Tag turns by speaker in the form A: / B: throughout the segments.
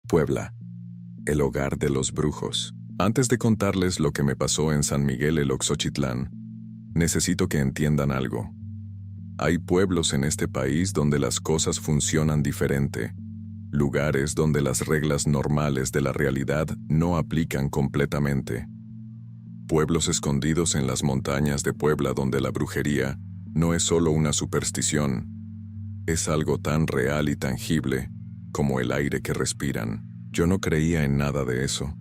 A: Puebla, el hogar de los brujos. Antes de contarles lo que me pasó en San Miguel el Oxochitlán, necesito que entiendan algo. Hay pueblos en este país donde las cosas funcionan diferente, lugares donde las reglas normales de la realidad no aplican completamente. Pueblos escondidos en las montañas de Puebla donde la brujería no es solo una superstición, es algo tan real y tangible como el aire que respiran. Yo no creía en nada de eso.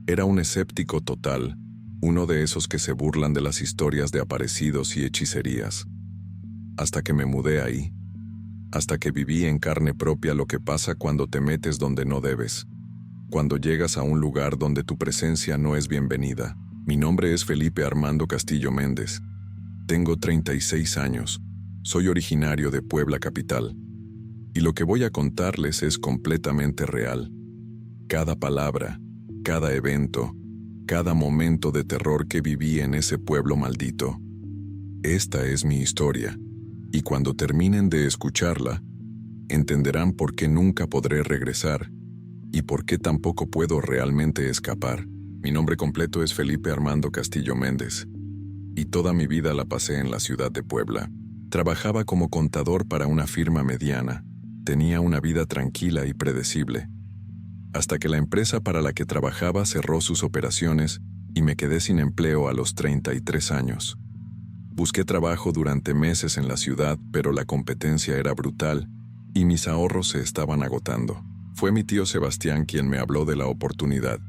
A: Era un escéptico total, uno de esos que se burlan de las historias de aparecidos y hechicerías. Hasta que me mudé ahí. Hasta que viví en carne propia lo que pasa cuando te metes donde no debes. Cuando llegas a un lugar donde tu presencia no es bienvenida. Mi nombre es Felipe Armando Castillo Méndez. Tengo 36 años. Soy originario de Puebla capital. Y lo que voy a contarles es completamente real. Cada palabra, cada evento, cada momento de terror que viví en ese pueblo maldito. Esta es mi historia, y cuando terminen de escucharla, entenderán por qué nunca podré regresar, y por qué tampoco puedo realmente escapar. Mi nombre completo es Felipe Armando Castillo Méndez, y toda mi vida la pasé en la ciudad de Puebla. Trabajaba como contador para una firma mediana. Tenía una vida tranquila y predecible. Hasta que la empresa para la que trabajaba cerró sus operaciones y me quedé sin empleo a los 33 años. Busqué trabajo durante meses en la ciudad, pero la competencia era brutal y mis ahorros se estaban agotando. Fue mi tío Sebastián quien me habló de la oportunidad.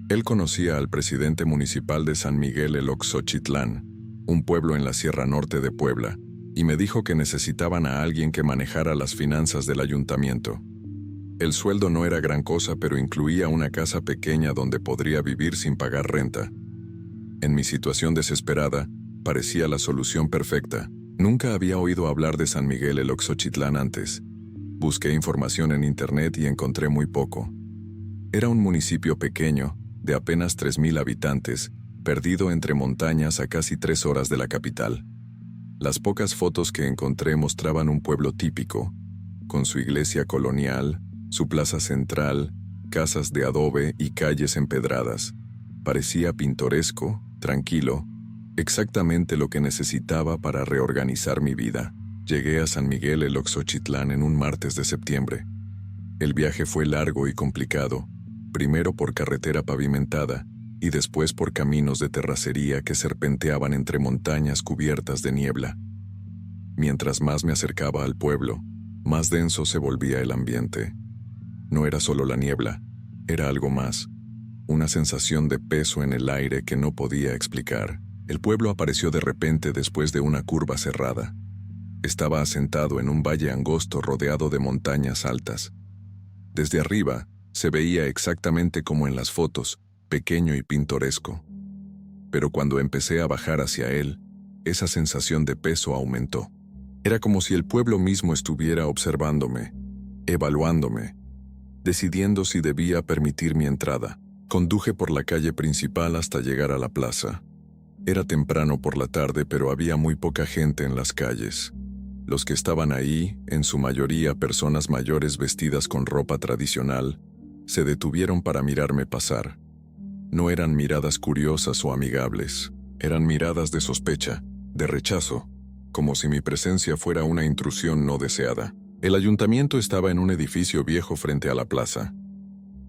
A: Él conocía al presidente municipal de San Miguel el Oxochitlán, un pueblo en la Sierra Norte de Puebla, y me dijo que necesitaban a alguien que manejara las finanzas del ayuntamiento. El sueldo no era gran cosa, pero incluía una casa pequeña donde podría vivir sin pagar renta. En mi situación desesperada, parecía la solución perfecta. Nunca había oído hablar de San Miguel el Oxochitlán antes. Busqué información en internet y encontré muy poco. Era un municipio pequeño, de apenas 3,000 habitantes, perdido entre montañas a casi 3 horas de la capital. Las pocas fotos que encontré mostraban un pueblo típico, con su iglesia colonial, su plaza central, casas de adobe y calles empedradas. Parecía pintoresco, tranquilo, exactamente lo que necesitaba para reorganizar mi vida. Llegué a San Miguel el Oxochitlán en un martes de septiembre. El viaje fue largo y complicado, primero por carretera pavimentada y después por caminos de terracería que serpenteaban entre montañas cubiertas de niebla. Mientras más me acercaba al pueblo, más denso se volvía el ambiente. No era solo la niebla, era algo más, una sensación de peso en el aire que no podía explicar. El pueblo apareció de repente después de una curva cerrada. Estaba asentado en un valle angosto rodeado de montañas altas. Desde arriba, se veía exactamente como en las fotos, pequeño y pintoresco. Pero cuando empecé a bajar hacia él, esa sensación de peso aumentó. Era como si el pueblo mismo estuviera observándome, evaluándome, decidiendo si debía permitir mi entrada. Conduje por la calle principal hasta llegar a la plaza. Era temprano por la tarde, pero había muy poca gente en las calles. Los que estaban ahí, en su mayoría personas mayores vestidas con ropa tradicional, se detuvieron para mirarme pasar. No eran miradas curiosas o amigables, eran miradas de sospecha, de rechazo, como si mi presencia fuera una intrusión no deseada. El ayuntamiento estaba en un edificio viejo frente a la plaza.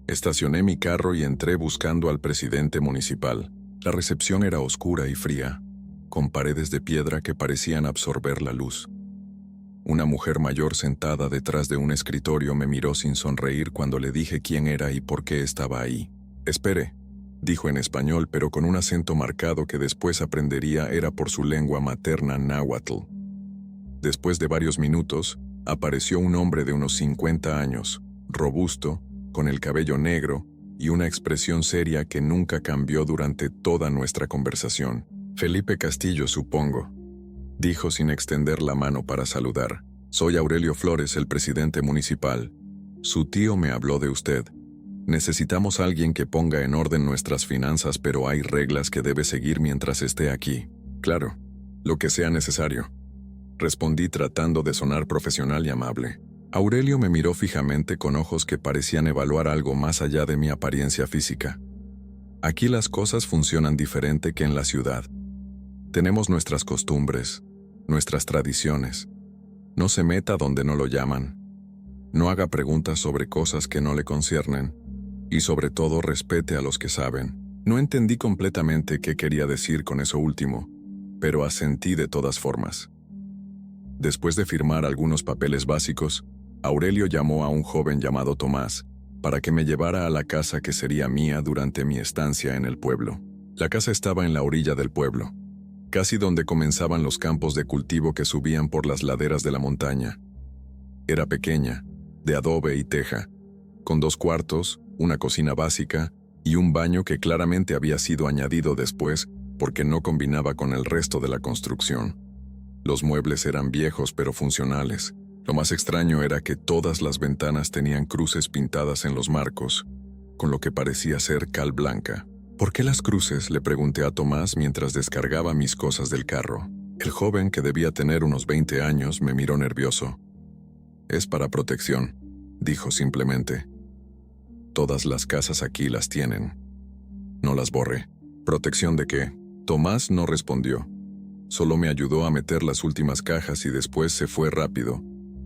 A: Estacioné mi carro y entré buscando al presidente municipal. La recepción era oscura y fría, con paredes de piedra que parecían absorber la luz. Una mujer mayor sentada detrás de un escritorio me miró sin sonreír cuando le dije quién era y por qué estaba ahí. «Espere», dijo en español, pero con un acento marcado que después aprendería era por su lengua materna náhuatl. Después de varios minutos, apareció un hombre de unos 50 años, robusto, con el cabello negro y una expresión seria que nunca cambió durante toda nuestra conversación. «Felipe Castillo, supongo», dijo sin extender la mano para saludar. «Soy Aurelio Flores, el presidente municipal. Su tío me habló de usted. Necesitamos a alguien que ponga en orden nuestras finanzas, pero hay reglas que debe seguir mientras esté aquí». «Claro, lo que sea necesario», respondí tratando de sonar profesional y amable. Aurelio me miró fijamente con ojos que parecían evaluar algo más allá de mi apariencia física. Aquí las cosas funcionan diferente que en la ciudad. Tenemos nuestras costumbres, nuestras tradiciones. No se meta donde no lo llaman. No haga preguntas sobre cosas que no le conciernen. Y sobre todo respete a los que saben. No entendí completamente qué quería decir con eso último, pero asentí de todas formas. Después de firmar algunos papeles básicos, Aurelio llamó a un joven llamado Tomás para que me llevara a la casa que sería mía durante mi estancia en el pueblo. La casa estaba en la orilla del pueblo, casi donde comenzaban los campos de cultivo que subían por las laderas de la montaña. Era pequeña, de adobe y teja, con 2 cuartos, una cocina básica y un baño que claramente había sido añadido después porque no combinaba con el resto de la construcción. Los muebles eran viejos pero funcionales. Lo más extraño era que todas las ventanas tenían cruces pintadas en los marcos, con lo que parecía ser cal blanca. ¿Por qué las cruces?, le pregunté a Tomás mientras descargaba mis cosas del carro. El joven, que debía tener unos 20 años, me miró nervioso. «Es para protección», dijo simplemente. «Todas las casas aquí las tienen». No las borré. ¿Protección de qué? Tomás no respondió. Solo me ayudó a meter las últimas cajas y después se fue rápido,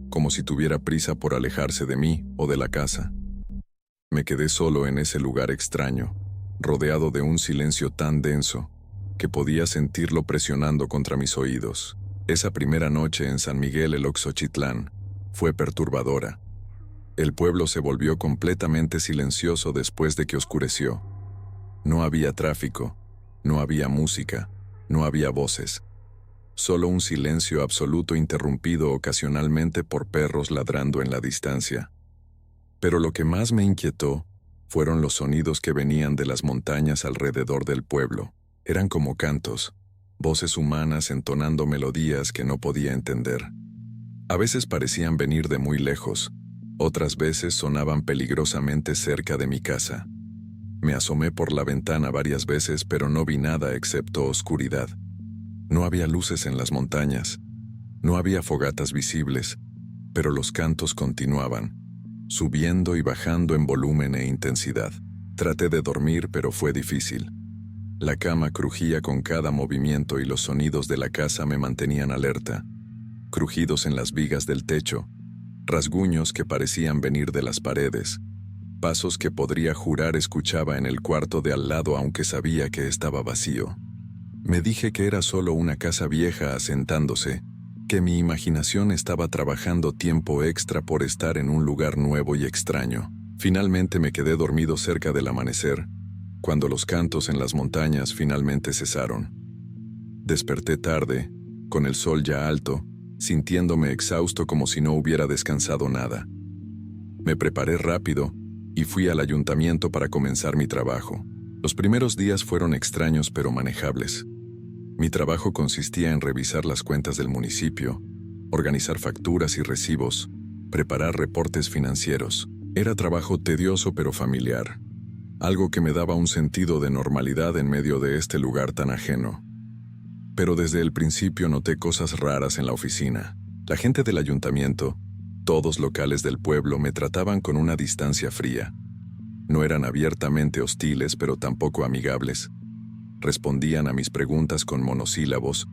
A: como si tuviera prisa por alejarse de mí o de la casa. Me quedé solo en ese lugar extraño, rodeado de un silencio tan denso que podía sentirlo presionando contra mis oídos. Esa primera noche en San Miguel el Oxochitlán fue perturbadora. El pueblo se volvió completamente silencioso después de que oscureció. No había tráfico, no había música, no había voces. Solo un silencio absoluto interrumpido ocasionalmente por perros ladrando en la distancia. Pero lo que más me inquietó fueron los sonidos que venían de las montañas alrededor del pueblo. Eran como cantos, voces humanas entonando melodías que no podía entender. A veces parecían venir de muy lejos, otras veces sonaban peligrosamente cerca de mi casa. Me asomé por la ventana varias veces, pero no vi nada excepto oscuridad. No había luces en las montañas, no había fogatas visibles, pero los cantos continuaban, subiendo y bajando en volumen e intensidad. Traté de dormir, pero fue difícil. La cama crujía con cada movimiento y los sonidos de la casa me mantenían alerta. Crujidos en las vigas del techo, rasguños que parecían venir de las paredes, pasos que podría jurar escuchaba en el cuarto de al lado aunque sabía que estaba vacío. Me dije que era solo una casa vieja asentándose, que mi imaginación estaba trabajando tiempo extra por estar en un lugar nuevo y extraño. Finalmente me quedé dormido cerca del amanecer, cuando los cantos en las montañas finalmente cesaron. Desperté tarde, con el sol ya alto, sintiéndome exhausto como si no hubiera descansado nada. Me preparé rápido y fui al ayuntamiento para comenzar mi trabajo. Los primeros días fueron extraños pero manejables. Mi trabajo consistía en revisar las cuentas del municipio, organizar facturas y recibos, preparar reportes financieros. Era trabajo tedioso pero familiar, algo que me daba un sentido de normalidad en medio de este lugar tan ajeno. Pero desde el principio noté cosas raras en la oficina. La gente del ayuntamiento, todos locales del pueblo, me trataban con una distancia fría. No eran abiertamente hostiles, pero tampoco amigables. Respondían a mis preguntas con monosílabos,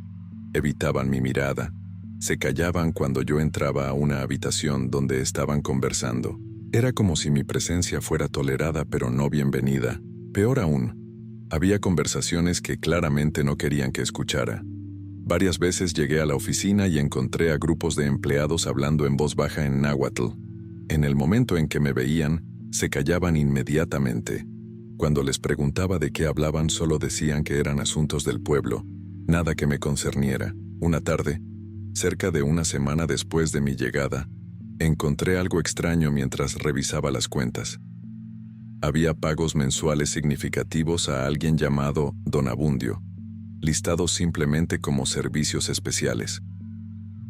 A: evitaban mi mirada, se callaban cuando yo entraba a una habitación donde estaban conversando. Era como si mi presencia fuera tolerada pero no bienvenida. Peor aún, había conversaciones que claramente no querían que escuchara. Varias veces llegué a la oficina y encontré a grupos de empleados hablando en voz baja en náhuatl. En el momento en que me veían, se callaban inmediatamente. Cuando les preguntaba de qué hablaban, solo decían que eran asuntos del pueblo, nada que me concerniera. Una tarde, cerca de una semana después de mi llegada, encontré algo extraño mientras revisaba las cuentas. Había pagos mensuales significativos a alguien llamado Don Abundio, listados simplemente como servicios especiales.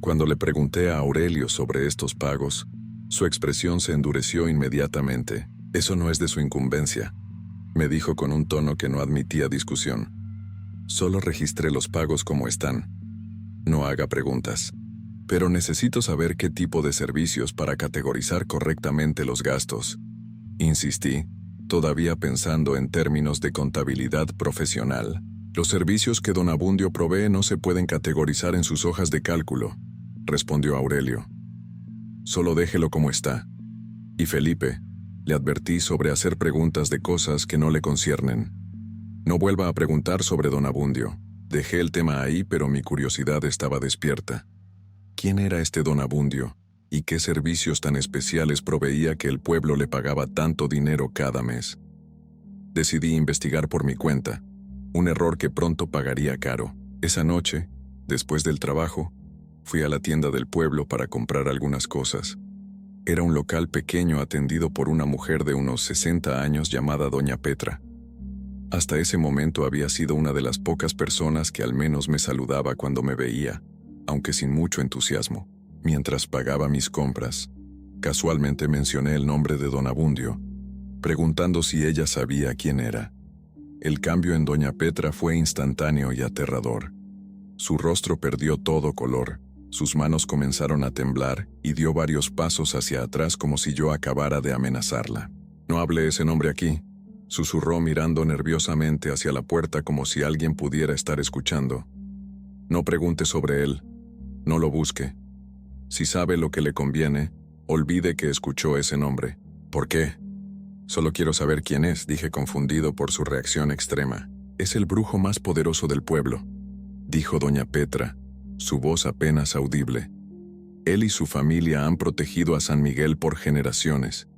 A: Cuando le pregunté a Aurelio sobre estos pagos, su expresión se endureció inmediatamente. «Eso no es de su incumbencia», me dijo con un tono que no admitía discusión. «Solo registré los pagos como están. No haga preguntas». pero necesito saber qué tipo de servicios para categorizar correctamente los gastos. Insistí, todavía pensando en términos de contabilidad profesional. Los servicios que don Abundio provee no se pueden categorizar en sus hojas de cálculo, respondió Aurelio. Solo déjelo como está. Y Felipe, le advertí sobre hacer preguntas de cosas que no le conciernen. No vuelva a preguntar sobre don Abundio. Dejé el tema ahí, pero mi curiosidad estaba despierta. ¿Quién era este don Abundio? ¿Y qué servicios tan especiales proveía que el pueblo le pagaba tanto dinero cada mes? Decidí investigar por mi cuenta, un error que pronto pagaría caro. Esa noche, después del trabajo, fui a la tienda del pueblo para comprar algunas cosas. Era un local pequeño atendido por una mujer de unos 60 años llamada Doña Petra. Hasta ese momento había sido una de las pocas personas que al menos me saludaba cuando me veía, aunque sin mucho entusiasmo. Mientras pagaba mis compras, casualmente mencioné el nombre de don Abundio, preguntando si ella sabía quién era. El cambio en Doña Petra fue instantáneo y aterrador. Su rostro perdió todo color, sus manos comenzaron a temblar y dio varios pasos hacia atrás como si yo acabara de amenazarla. «No hable ese nombre aquí», susurró mirando nerviosamente hacia la puerta como si alguien pudiera estar escuchando. «No pregunte sobre él, no lo busque. Si sabe lo que le conviene, olvide que escuchó ese nombre». «¿Por qué?» «Solo quiero saber quién es», dije confundido por su reacción extrema. «Es el brujo más poderoso del pueblo», dijo Doña Petra, su voz apenas audible. «Él y su familia han protegido a San Miguel por generaciones,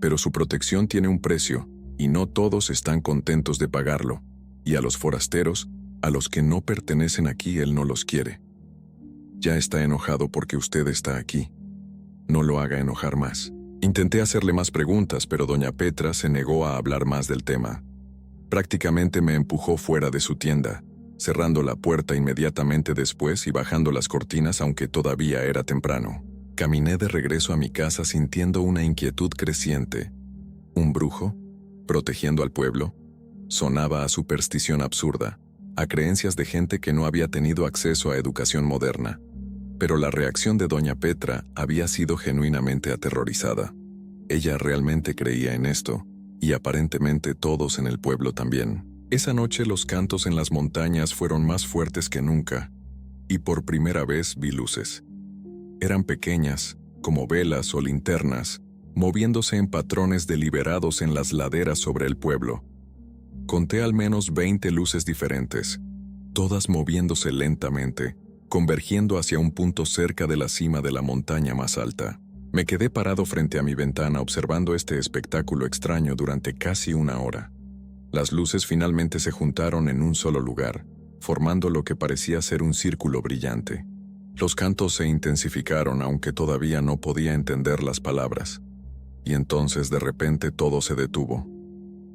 A: pero su protección tiene un precio, y no todos están contentos de pagarlo, y a los forasteros, a los que no pertenecen aquí, él no los quiere. Ya está enojado porque usted está aquí. No lo haga enojar más». Intenté hacerle más preguntas, pero Doña Petra se negó a hablar más del tema. Prácticamente me empujó fuera de su tienda, cerrando la puerta inmediatamente después y bajando las cortinas aunque todavía era temprano. Caminé de regreso a mi casa sintiendo una inquietud creciente. ¿Un brujo? ¿Protegiendo al pueblo? Sonaba a superstición absurda, a creencias de gente que no había tenido acceso a educación moderna. Pero la reacción de Doña Petra había sido genuinamente aterrorizada. Ella realmente creía en esto, y aparentemente todos en el pueblo también. Esa noche los cantos en las montañas fueron más fuertes que nunca, y por primera vez vi luces. Eran pequeñas, como velas o linternas, moviéndose en patrones deliberados en las laderas sobre el pueblo. Conté al menos 20 luces diferentes, todas moviéndose lentamente, convergiendo hacia un punto cerca de la cima de la montaña más alta. Me quedé parado frente a mi ventana observando este espectáculo extraño durante casi una hora. Las luces finalmente se juntaron en un solo lugar, formando lo que parecía ser un círculo brillante. Los cantos se intensificaron aunque todavía no podía entender las palabras. Y entonces de repente todo se detuvo.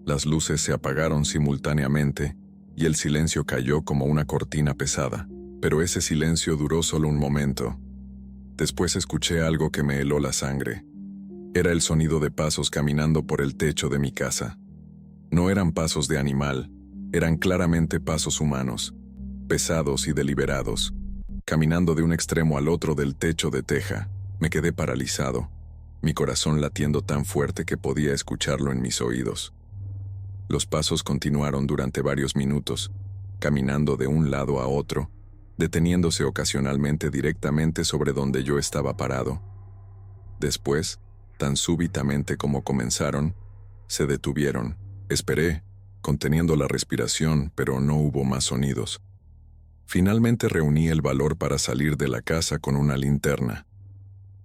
A: Las luces se apagaron simultáneamente y el silencio cayó como una cortina pesada. Pero ese silencio duró solo un momento. Después escuché algo que me heló la sangre. Era el sonido de pasos caminando por el techo de mi casa. No eran pasos de animal, eran claramente pasos humanos, pesados y deliberados, caminando de un extremo al otro del techo de teja. Me quedé paralizado, mi corazón latiendo tan fuerte que podía escucharlo en mis oídos. Los pasos continuaron durante varios minutos, caminando de un lado a otro, deteniéndose ocasionalmente directamente sobre donde yo estaba parado. Después, tan súbitamente como comenzaron, se detuvieron. Esperé, conteniendo la respiración, pero no hubo más sonidos. Finalmente reuní el valor para salir de la casa con una linterna.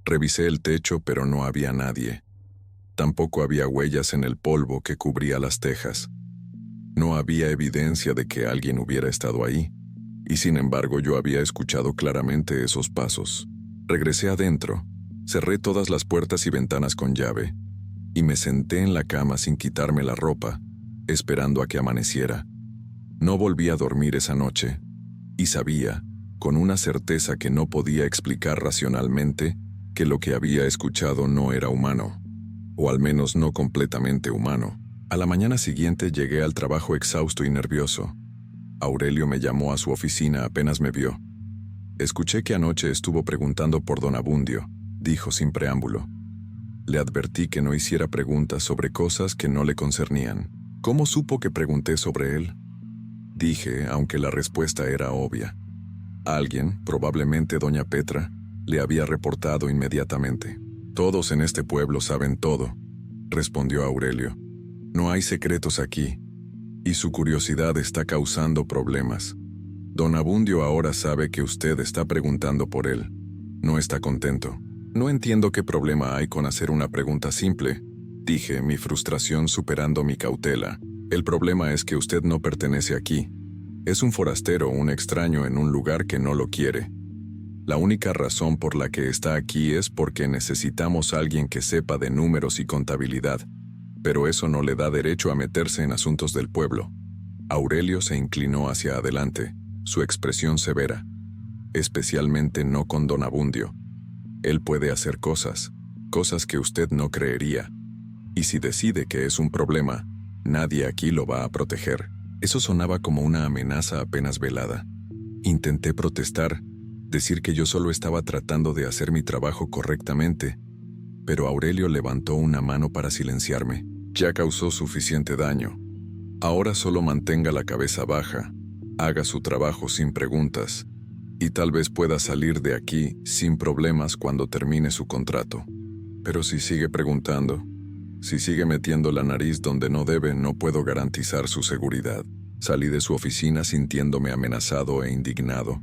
A: Revisé el techo, pero no había nadie. Tampoco había huellas en el polvo que cubría las tejas. No había evidencia de que alguien hubiera estado ahí. Y sin embargo yo había escuchado claramente esos pasos. Regresé adentro, cerré todas las puertas y ventanas con llave, y me senté en la cama sin quitarme la ropa, esperando a que amaneciera. No volví a dormir esa noche, y sabía, con una certeza que no podía explicar racionalmente, que lo que había escuchado no era humano, o al menos no completamente humano. A la mañana siguiente llegué al trabajo exhausto y nervioso. Aurelio me llamó a su oficina apenas me vio. Escuché que anoche estuvo preguntando por don Abundio, dijo sin preámbulo. Le advertí que no hiciera preguntas sobre cosas que no le concernían. ¿Cómo supo que pregunté sobre él? Dije, aunque la respuesta era obvia. Alguien, probablemente doña Petra, le había reportado inmediatamente. Todos en este pueblo saben todo, respondió Aurelio. No hay secretos aquí, y su curiosidad está causando problemas. Don Abundio ahora sabe que usted está preguntando por él. No está contento. No entiendo qué problema hay con hacer una pregunta simple, dije, mi frustración superando mi cautela. El problema es que usted no pertenece aquí. Es un forastero, un extraño en un lugar que no lo quiere. La única razón por la que está aquí es porque necesitamos a alguien que sepa de números y contabilidad, pero eso no le da derecho a meterse en asuntos del pueblo. Aurelio se inclinó hacia adelante, su expresión severa. Especialmente no con don Abundio. Él puede hacer cosas que usted no creería. Y si decide que es un problema, nadie aquí lo va a proteger. Eso sonaba como una amenaza apenas velada. Intenté protestar, decir que yo solo estaba tratando de hacer mi trabajo correctamente, pero Aurelio levantó una mano para silenciarme. Ya causó suficiente daño. Ahora solo mantenga la cabeza baja, haga su trabajo sin preguntas, y tal vez pueda salir de aquí sin problemas cuando termine su contrato. Pero si sigue preguntando, si sigue metiendo la nariz donde no debe, no puedo garantizar su seguridad. Salí de su oficina sintiéndome amenazado e indignado.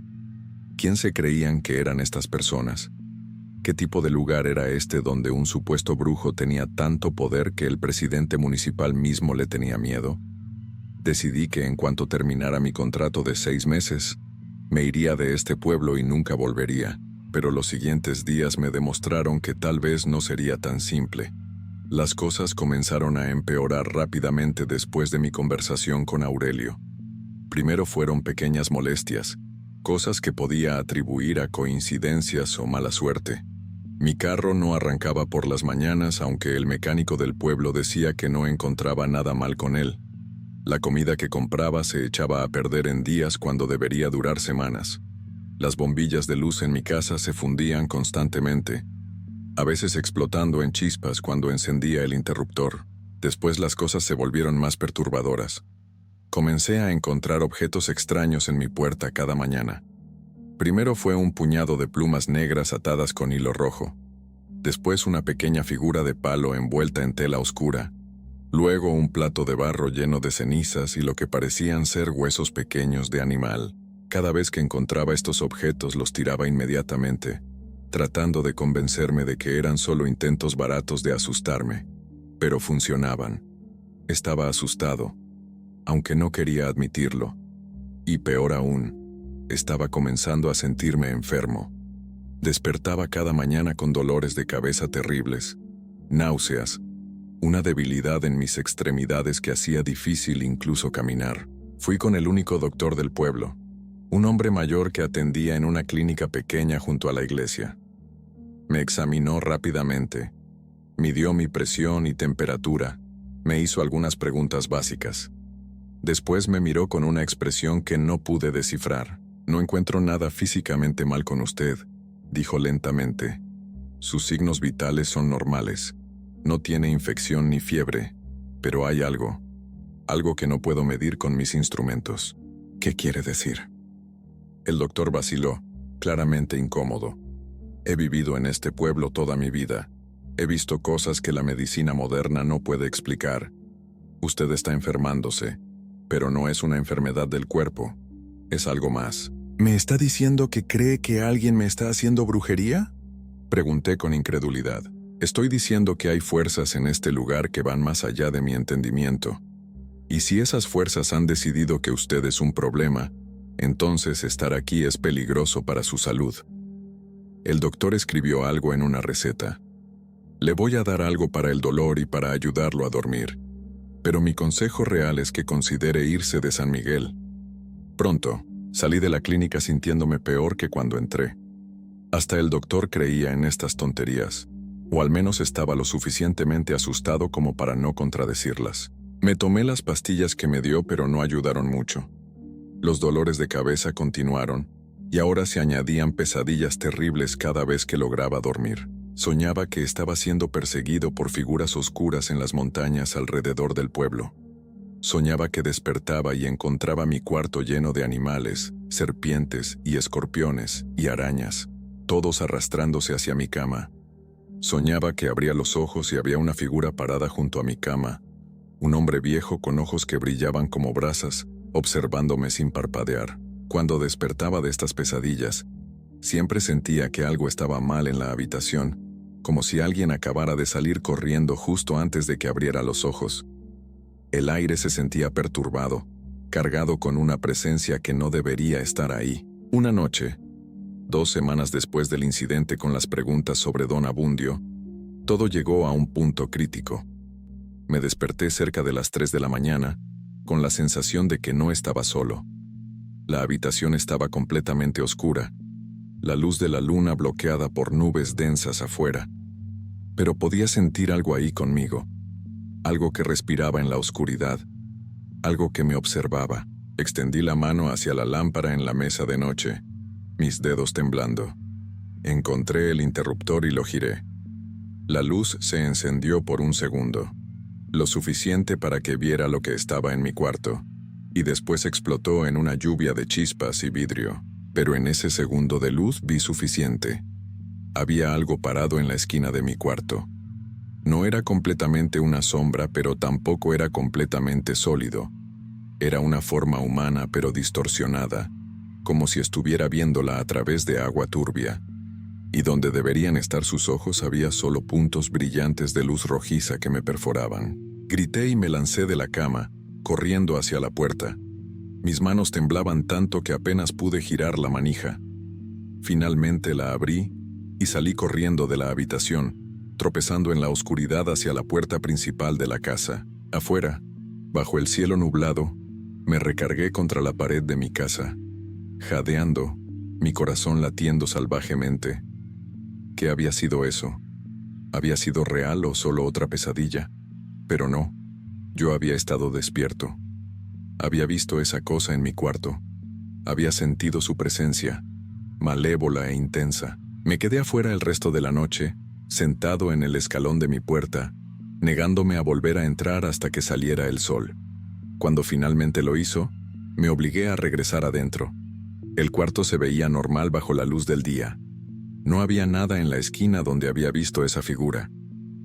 A: ¿Quién se creían que eran estas personas? ¿Qué tipo de lugar era este donde un supuesto brujo tenía tanto poder que el presidente municipal mismo le tenía miedo? Decidí que en cuanto terminara mi contrato de 6 meses, me iría de este pueblo y nunca volvería, pero los siguientes días me demostraron que tal vez no sería tan simple. Las cosas comenzaron a empeorar rápidamente después de mi conversación con Aurelio. Primero fueron pequeñas molestias, cosas que podía atribuir a coincidencias o mala suerte. Mi carro no arrancaba por las mañanas, aunque el mecánico del pueblo decía que no encontraba nada mal con él. La comida que compraba se echaba a perder en días cuando debería durar semanas. Las bombillas de luz en mi casa se fundían constantemente, a veces explotando en chispas cuando encendía el interruptor. Después las cosas se volvieron más perturbadoras. Comencé a encontrar objetos extraños en mi puerta cada mañana. Primero fue un puñado de plumas negras atadas con hilo rojo. Después una pequeña figura de palo envuelta en tela oscura. Luego un plato de barro lleno de cenizas y lo que parecían ser huesos pequeños de animal. Cada vez que encontraba estos objetos los tiraba inmediatamente, tratando de convencerme de que eran solo intentos baratos de asustarme. Pero funcionaban. Estaba asustado, aunque no quería admitirlo. Y peor aún, estaba comenzando a sentirme enfermo. Despertaba cada mañana con dolores de cabeza terribles, náuseas, una debilidad en mis extremidades que hacía difícil incluso caminar. Fui con el único doctor del pueblo, un hombre mayor que atendía en una clínica pequeña junto a la iglesia. Me examinó rápidamente, midió mi presión y temperatura, me hizo algunas preguntas básicas. Después me miró con una expresión que no pude descifrar. No encuentro nada físicamente mal con usted, dijo lentamente. Sus signos vitales son normales. No tiene infección ni fiebre, pero hay algo que no puedo medir con mis instrumentos. ¿Qué quiere decir? El doctor vaciló, claramente incómodo. He vivido en este pueblo toda mi vida. He visto cosas que la medicina moderna no puede explicar. Usted está enfermándose, pero no es una enfermedad del cuerpo. Es algo más. ¿Me está diciendo que cree que alguien me está haciendo brujería? Pregunté con incredulidad. Estoy diciendo que hay fuerzas en este lugar que van más allá de mi entendimiento. Y si esas fuerzas han decidido que usted es un problema, entonces estar aquí es peligroso para su salud. El doctor escribió algo en una receta. Le voy a dar algo para el dolor y para ayudarlo a dormir. Pero mi consejo real es que considere irse de San Miguel. Pronto, salí de la clínica sintiéndome peor que cuando entré. Hasta el doctor creía en estas tonterías, o al menos estaba lo suficientemente asustado como para no contradecirlas. Me tomé las pastillas que me dio, pero no ayudaron mucho. Los dolores de cabeza continuaron, Y ahora se añadían pesadillas terribles cada vez que lograba dormir. Soñaba que estaba siendo perseguido por figuras oscuras en las montañas alrededor del pueblo. Soñaba que despertaba y encontraba mi cuarto lleno de animales, serpientes y escorpiones y arañas, todos arrastrándose hacia mi cama. Soñaba que abría los ojos y había una figura parada junto a mi cama, un hombre viejo con ojos que brillaban como brasas, observándome sin parpadear. Cuando despertaba de estas pesadillas, siempre sentía que algo estaba mal en la habitación, como si alguien acabara de salir corriendo justo antes de que abriera los ojos. El aire se sentía perturbado, cargado con una presencia que no debería estar ahí. Una noche, 2 semanas después del incidente con las preguntas sobre Don Abundio, todo llegó a un punto crítico. Me desperté cerca de las 3 de la mañana, con la sensación de que no estaba solo. La habitación estaba completamente oscura, la luz de la luna bloqueada por nubes densas afuera. Pero podía sentir algo ahí conmigo, algo que respiraba en la oscuridad, algo que me observaba. Extendí la mano hacia la lámpara en la mesa de noche, mis dedos temblando. Encontré el interruptor y lo giré. La luz se encendió por un segundo, lo suficiente para que viera lo que estaba en mi cuarto, y después explotó en una lluvia de chispas y vidrio. Pero en ese segundo de luz vi suficiente. Había algo parado en la esquina de mi cuarto. No era completamente una sombra, pero tampoco era completamente sólido. Era una forma humana, pero distorsionada, como si estuviera viéndola a través de agua turbia. Y donde deberían estar sus ojos había solo puntos brillantes de luz rojiza que me perforaban. Grité y me lancé de la cama, corriendo hacia la puerta. Mis manos temblaban tanto que apenas pude girar la manija. Finalmente la abrí y salí corriendo de la habitación, tropezando en la oscuridad hacia la puerta principal de la casa. Afuera, bajo el cielo nublado, me recargué contra la pared de mi casa, jadeando, mi corazón latiendo salvajemente. ¿Qué había sido eso? ¿Había sido real o solo otra pesadilla? Pero no, yo había estado despierto. Había visto esa cosa en mi cuarto. Había sentido su presencia, malévola e intensa. Me quedé afuera el resto de la noche, sentado en el escalón de mi puerta, negándome a volver a entrar hasta que saliera el sol. Cuando finalmente lo hizo, me obligué a regresar adentro. El cuarto se veía normal bajo la luz del día. No había nada en la esquina donde había visto esa figura,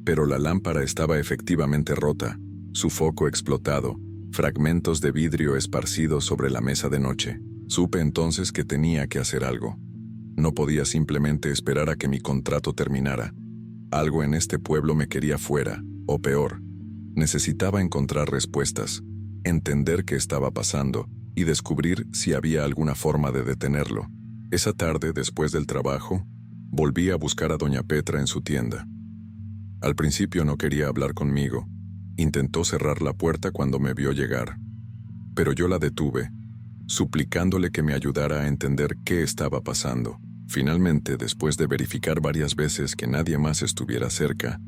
A: pero la lámpara estaba efectivamente rota, su foco explotado, fragmentos de vidrio esparcidos sobre la mesa de noche. Supe entonces que tenía que hacer algo. No podía simplemente esperar a que mi contrato terminara. Algo en este pueblo me quería fuera, o peor. Necesitaba encontrar respuestas, entender qué estaba pasando y descubrir si había alguna forma de detenerlo. Esa tarde, después del trabajo, volví a buscar a doña Petra en su tienda. Al principio no quería hablar conmigo. Intentó cerrar la puerta cuando me vio llegar, pero yo la detuve, suplicándole que me ayudara a entender qué estaba pasando. Finalmente, después de verificar varias veces que nadie más estuviera cerca,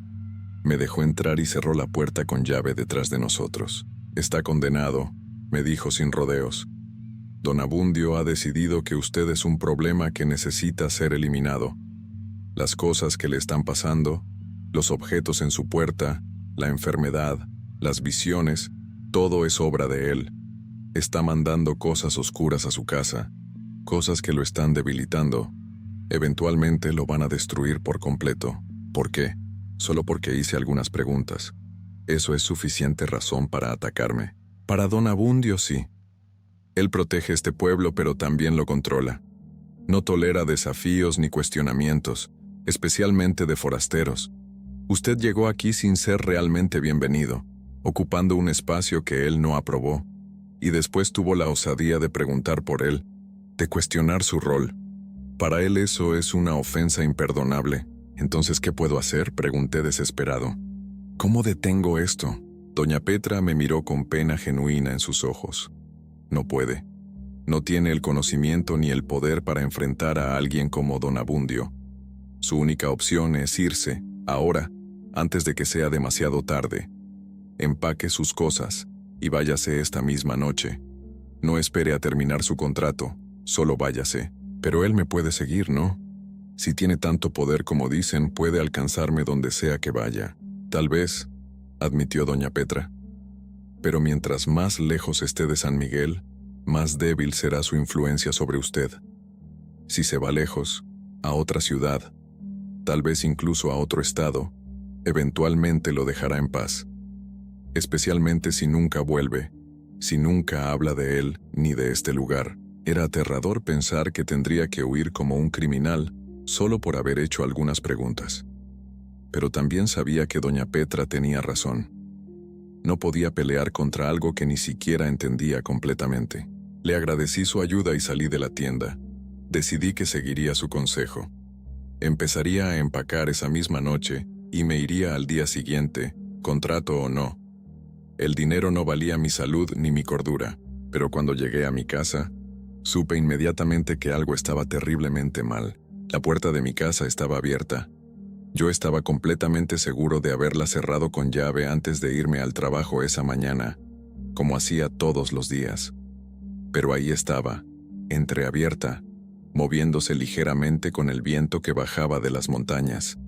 A: me dejó entrar y cerró la puerta con llave detrás de nosotros. «Está condenado», me dijo sin rodeos. «Don Abundio ha decidido que usted es un problema que necesita ser eliminado. Las cosas que le están pasando, los objetos en su puerta, la enfermedad, las visiones, todo es obra de él. Está mandando cosas oscuras a su casa, cosas que lo están debilitando. Eventualmente lo van a destruir por completo. ¿Por qué? Solo porque hice algunas preguntas. Eso es suficiente razón para atacarme. Para Don Abundio, sí. Él protege este pueblo, pero también lo controla. No tolera desafíos ni cuestionamientos, especialmente de forasteros. Usted llegó aquí sin ser realmente bienvenido, ocupando un espacio que él no aprobó, y después tuvo la osadía de preguntar por él, de cuestionar su rol. Para él eso es una ofensa imperdonable. Entonces, ¿qué puedo hacer?, pregunté desesperado. ¿Cómo detengo esto? Doña Petra me miró con pena genuina en sus ojos. No puede. No tiene el conocimiento ni el poder para enfrentar a alguien como Don Abundio. Su única opción es irse, ahora, antes de que sea demasiado tarde. Empaque sus cosas y váyase esta misma noche. No espere a terminar su contrato, solo váyase. Pero él me puede seguir, ¿no? Si tiene tanto poder como dicen, puede alcanzarme donde sea que vaya. Tal vez, admitió doña Petra. Pero mientras más lejos esté de San Miguel, más débil será su influencia sobre usted. Si se va lejos, a otra ciudad, tal vez incluso a otro estado, eventualmente lo dejará en paz. Especialmente si nunca vuelve, si nunca habla de él ni de este lugar. Era aterrador pensar que tendría que huir como un criminal solo por haber hecho algunas preguntas. Pero también sabía que doña Petra tenía razón. No podía pelear contra algo que ni siquiera entendía completamente. Le agradecí su ayuda y salí de la tienda. Decidí que seguiría su consejo. Empezaría a empacar esa misma noche y me iría al día siguiente, contrato o no. El dinero no valía mi salud ni mi cordura, pero cuando llegué a mi casa, supe inmediatamente que algo estaba terriblemente mal. La puerta de mi casa estaba abierta. Yo estaba completamente seguro de haberla cerrado con llave antes de irme al trabajo esa mañana, como hacía todos los días. Pero ahí estaba, entreabierta, moviéndose ligeramente con el viento que bajaba de las montañas.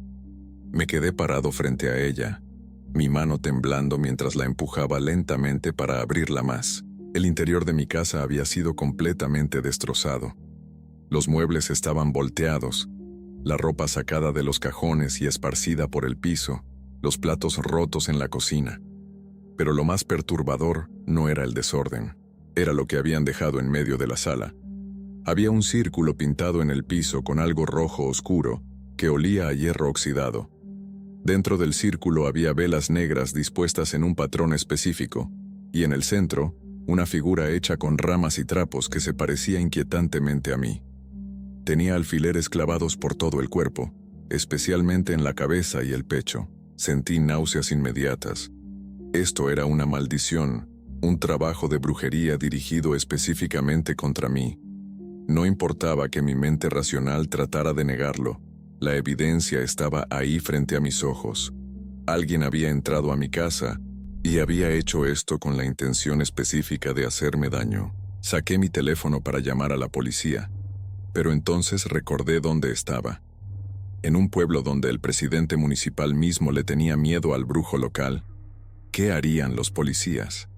A: Me quedé parado frente a ella, mi mano temblando mientras la empujaba lentamente para abrirla más. El interior de mi casa había sido completamente destrozado. Los muebles estaban volteados, la ropa sacada de los cajones y esparcida por el piso, los platos rotos en la cocina. Pero lo más perturbador no era el desorden, era lo que habían dejado en medio de la sala. Había un círculo pintado en el piso con algo rojo oscuro que olía a hierro oxidado. Dentro del círculo había velas negras dispuestas en un patrón específico, y en el centro, una figura hecha con ramas y trapos que se parecía inquietantemente a mí. Tenía alfileres clavados por todo el cuerpo, especialmente en la cabeza y el pecho. Sentí náuseas inmediatas. Esto era una maldición, un trabajo de brujería dirigido específicamente contra mí. No importaba que mi mente racional tratara de negarlo, la evidencia estaba ahí frente a mis ojos. Alguien había entrado a mi casa y había hecho esto con la intención específica de hacerme daño. Saqué mi teléfono para llamar a la policía, pero entonces recordé dónde estaba. En un pueblo donde el presidente municipal mismo le tenía miedo al brujo local. ¿Qué harían los policías?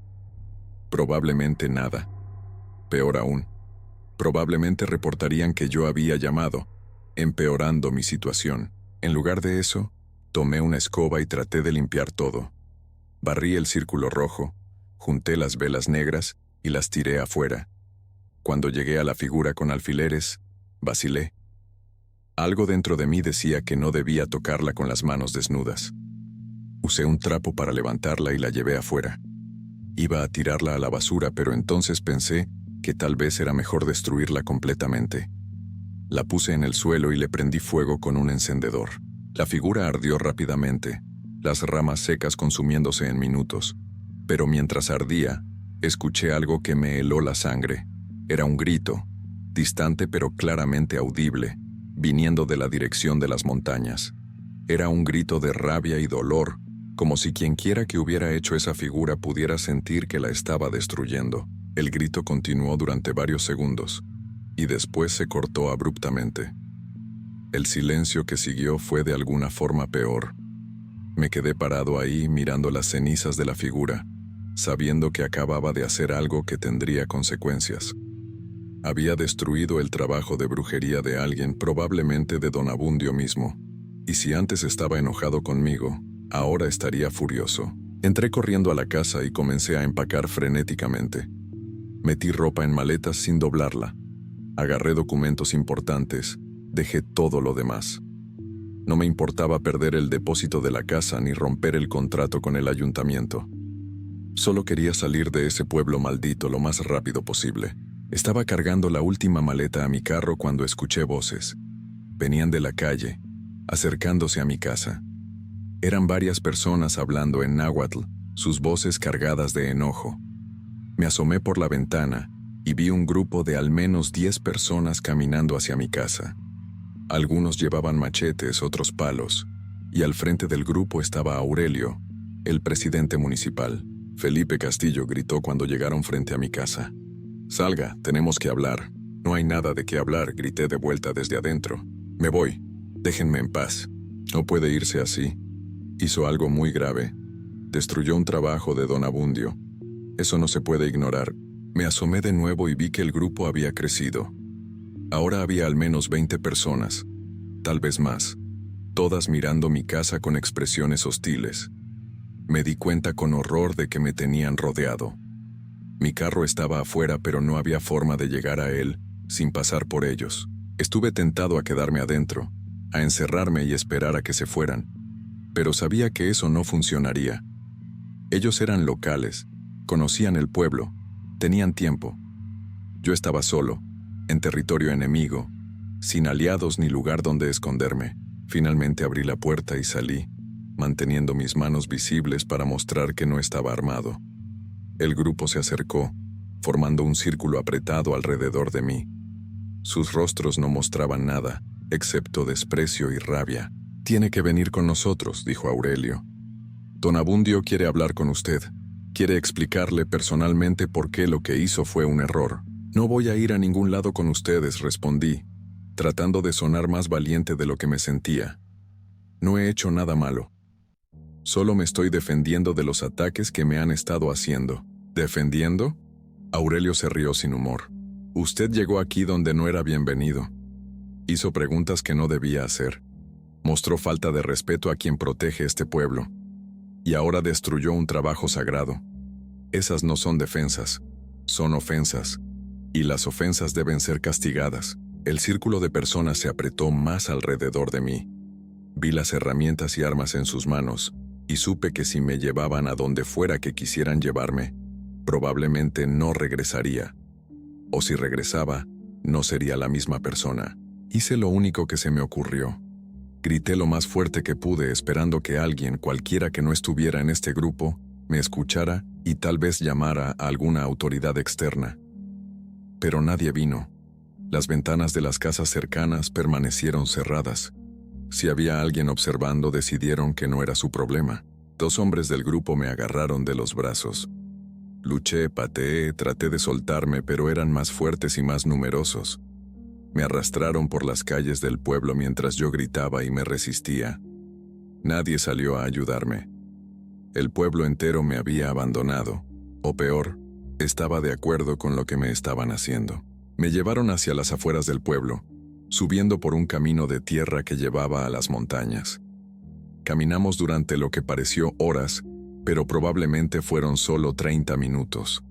A: Probablemente nada. Peor aún, probablemente reportarían que yo había llamado, empeorando mi situación. En lugar de eso, tomé una escoba y traté de limpiar todo. Barrí el círculo rojo, junté las velas negras y las tiré afuera. Cuando llegué a la figura con alfileres, vacilé. Algo dentro de mí decía que no debía tocarla con las manos desnudas. Usé un trapo para levantarla y la llevé afuera. Iba a tirarla a la basura, pero entonces pensé que tal vez era mejor destruirla completamente. La puse en el suelo y le prendí fuego con un encendedor. La figura ardió rápidamente, las ramas secas consumiéndose en minutos. Pero mientras ardía, escuché algo que me heló la sangre. Era un grito, distante pero claramente audible, viniendo de la dirección de las montañas. Era un grito de rabia y dolor, como si quienquiera que hubiera hecho esa figura pudiera sentir que la estaba destruyendo. El grito continuó durante varios segundos, y después se cortó abruptamente. El silencio que siguió fue de alguna forma peor. Me quedé parado ahí mirando las cenizas de la figura, sabiendo que acababa de hacer algo que tendría consecuencias. Había destruido el trabajo de brujería de alguien, probablemente de don Abundio mismo. Y si antes estaba enojado conmigo, ahora estaría furioso. Entré corriendo a la casa y comencé a empacar frenéticamente. Metí ropa en maletas sin doblarla. Agarré documentos importantes, dejé todo lo demás. No me importaba perder el depósito de la casa ni romper el contrato con el ayuntamiento. Solo quería salir de ese pueblo maldito lo más rápido posible. Estaba cargando la última maleta a mi carro cuando escuché voces. Venían de la calle, acercándose a mi casa. Eran varias personas hablando en náhuatl, sus voces cargadas de enojo. Me asomé por la ventana y vi un grupo de al menos 10 personas caminando hacia mi casa. Algunos llevaban machetes, otros palos, y al frente del grupo estaba Aurelio, el presidente municipal. Felipe Castillo gritó cuando llegaron frente a mi casa. «Salga, tenemos que hablar». No hay nada de qué hablar, grité de vuelta desde adentro. Me voy. Déjenme en paz. No puede irse así. Hizo algo muy grave. Destruyó un trabajo de don Abundio. Eso no se puede ignorar. Me asomé de nuevo y vi que el grupo había crecido. Ahora había al menos 20 personas, tal vez más, todas mirando mi casa con expresiones hostiles. Me di cuenta con horror de que me tenían rodeado. Mi carro estaba afuera, pero no había forma de llegar a él sin pasar por ellos. Estuve tentado a quedarme adentro, a encerrarme y esperar a que se fueran, pero sabía que eso no funcionaría. Ellos eran locales, conocían el pueblo, tenían tiempo. Yo estaba solo, en territorio enemigo, sin aliados ni lugar donde esconderme. Finalmente abrí la puerta y salí, manteniendo mis manos visibles para mostrar que no estaba armado. El grupo se acercó, formando un círculo apretado alrededor de mí. Sus rostros no mostraban nada, excepto desprecio y rabia. «Tiene que venir con nosotros», dijo Aurelio. «Don Abundio quiere hablar con usted. Quiere explicarle personalmente por qué lo que hizo fue un error». «No voy a ir a ningún lado con ustedes», respondí, tratando de sonar más valiente de lo que me sentía. «No he hecho nada malo. Solo me estoy defendiendo de los ataques que me han estado haciendo». «¿Defendiendo?» Aurelio se rió sin humor. «Usted llegó aquí donde no era bienvenido. Hizo preguntas que no debía hacer. Mostró falta de respeto a quien protege este pueblo. Y ahora destruyó un trabajo sagrado. Esas no son defensas, son ofensas. Y las ofensas deben ser castigadas». El círculo de personas se apretó más alrededor de mí. Vi las herramientas y armas en sus manos, y supe que si me llevaban a donde fuera que quisieran llevarme, probablemente no regresaría. O si regresaba, no sería la misma persona. Hice lo único que se me ocurrió. Grité lo más fuerte que pude, esperando que alguien, cualquiera que no estuviera en este grupo, me escuchara y tal vez llamara a alguna autoridad externa. Pero nadie vino. Las ventanas de las casas cercanas permanecieron cerradas. Si había alguien observando, decidieron que no era su problema. 2 hombres del grupo me agarraron de los brazos. Luché, pateé, traté de soltarme, pero eran más fuertes y más numerosos. Me arrastraron por las calles del pueblo mientras yo gritaba y me resistía. Nadie salió a ayudarme. El pueblo entero me había abandonado, o peor, estaba de acuerdo con lo que me estaban haciendo. Me llevaron hacia las afueras del pueblo, subiendo por un camino de tierra que llevaba a las montañas. Caminamos durante lo que pareció horas, pero probablemente fueron solo 30 minutos.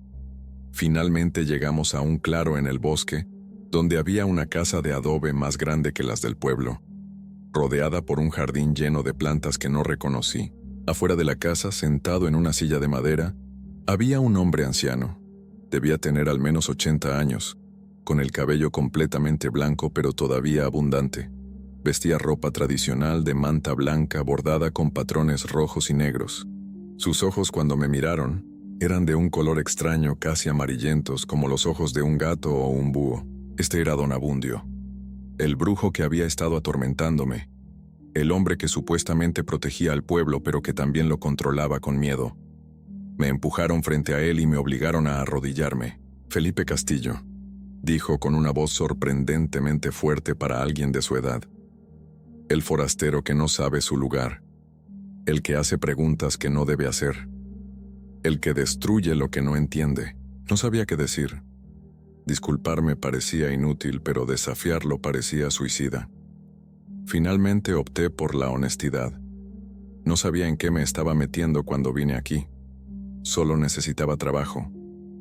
A: Finalmente llegamos a un claro en el bosque, donde había una casa de adobe más grande que las del pueblo, rodeada por un jardín lleno de plantas que no reconocí. Afuera de la casa, sentado en una silla de madera, había un hombre anciano. Debía tener al menos 80 años, con el cabello completamente blanco pero todavía abundante. Vestía ropa tradicional de manta blanca bordada con patrones rojos y negros. Sus ojos, cuando me miraron, eran de un color extraño, casi amarillentos, como los ojos de un gato o un búho. Este era don Abundio, el brujo que había estado atormentándome, el hombre que supuestamente protegía al pueblo pero que también lo controlaba con miedo. Me empujaron frente a él y me obligaron a arrodillarme. «Felipe Castillo», dijo con una voz sorprendentemente fuerte para alguien de su edad. «El forastero que no sabe su lugar. El que hace preguntas que no debe hacer. El que destruye lo que no entiende». No sabía qué decir. Disculparme parecía inútil, pero desafiarlo parecía suicida. Finalmente opté por la honestidad. No sabía en qué me estaba metiendo cuando vine aquí. Solo necesitaba trabajo.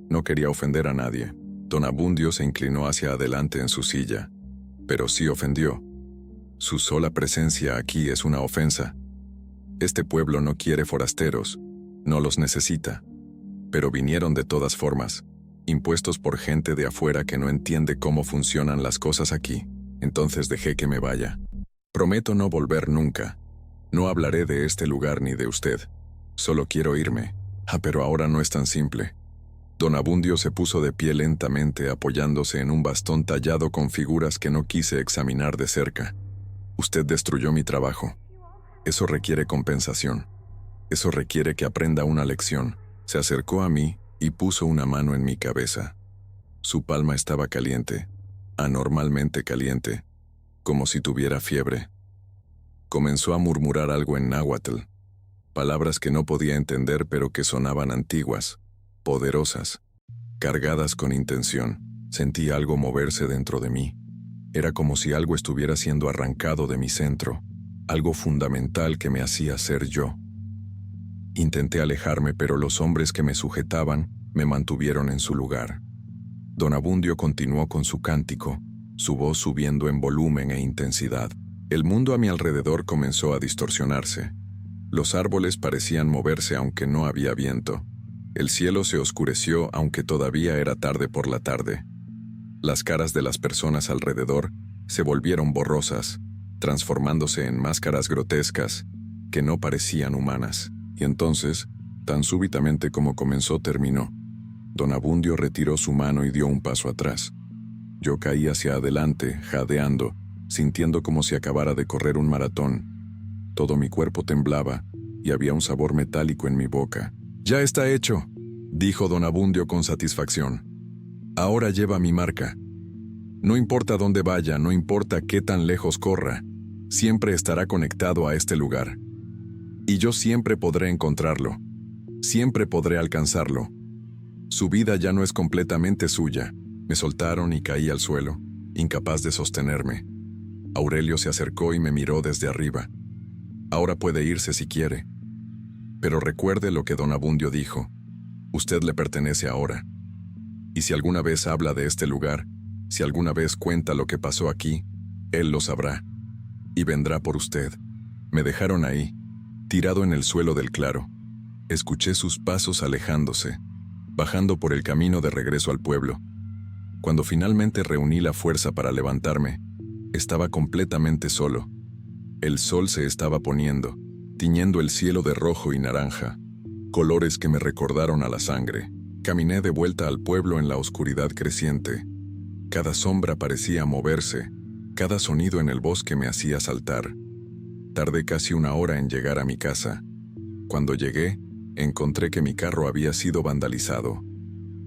A: No quería ofender a nadie. Don Abundio se inclinó hacia adelante en su silla, pero sí ofendió. Su sola presencia aquí es una ofensa. Este pueblo no quiere forasteros, no los necesita, pero vinieron de todas formas, impuestos por gente de afuera que no entiende cómo funcionan las cosas aquí. Entonces dejé que me vaya. Prometo no volver nunca. No hablaré de este lugar ni de usted. Solo quiero irme. Pero ahora no es tan simple. Don Abundio se puso de pie lentamente, apoyándose en un bastón tallado con figuras que no quise examinar de cerca. Usted destruyó mi trabajo. Eso requiere compensación. Eso requiere que aprenda una lección. Se acercó a mí y puso una mano en mi cabeza. Su palma estaba caliente. anormalmente caliente, como si tuviera fiebre. Comenzó a murmurar algo en náhuatl, palabras que no podía entender pero que sonaban antiguas, poderosas, cargadas con intención. Sentí algo moverse dentro de mí. Era como si algo estuviera siendo arrancado de mi centro, algo fundamental que me hacía ser yo. Intenté alejarme, pero los hombres que me sujetaban me mantuvieron en su lugar. Don Abundio continuó con su cántico, su voz subiendo en volumen e intensidad. El mundo a mi alrededor comenzó a distorsionarse. Los árboles parecían moverse aunque no había viento. El cielo se oscureció aunque todavía era tarde por la tarde. Las caras de las personas alrededor se volvieron borrosas, transformándose en máscaras grotescas que no parecían humanas. Y entonces, tan súbitamente como comenzó, terminó. Don Abundio retiró su mano y dio un paso atrás. Yo caí hacia adelante, jadeando, sintiendo como si acabara de correr un maratón. Todo mi cuerpo temblaba y había un sabor metálico en mi boca. «Ya está hecho», dijo Don Abundio con satisfacción. «Ahora lleva mi marca. No importa dónde vaya, no importa qué tan lejos corra, siempre estará conectado a este lugar. Y yo siempre podré encontrarlo. Siempre podré alcanzarlo. Su vida ya no es completamente suya». Me soltaron y caí al suelo, incapaz de sostenerme. Aurelio se acercó y me miró desde arriba. «Ahora puede irse si quiere. Pero recuerde lo que Don Abundio dijo. Usted le pertenece ahora. Y si alguna vez habla de este lugar, si alguna vez cuenta lo que pasó aquí, él lo sabrá. Y vendrá por usted». Me dejaron ahí, tirado en el suelo del claro. Escuché sus pasos alejándose, bajando por el camino de regreso al pueblo. Cuando finalmente reuní la fuerza para levantarme, estaba completamente solo. El sol se estaba poniendo, tiñendo el cielo de rojo y naranja, colores que me recordaron a la sangre. Caminé de vuelta al pueblo en la oscuridad creciente. Cada sombra parecía moverse, cada sonido en el bosque me hacía saltar. Tardé casi 1 hora en llegar a mi casa. Cuando llegué, encontré que mi carro había sido vandalizado.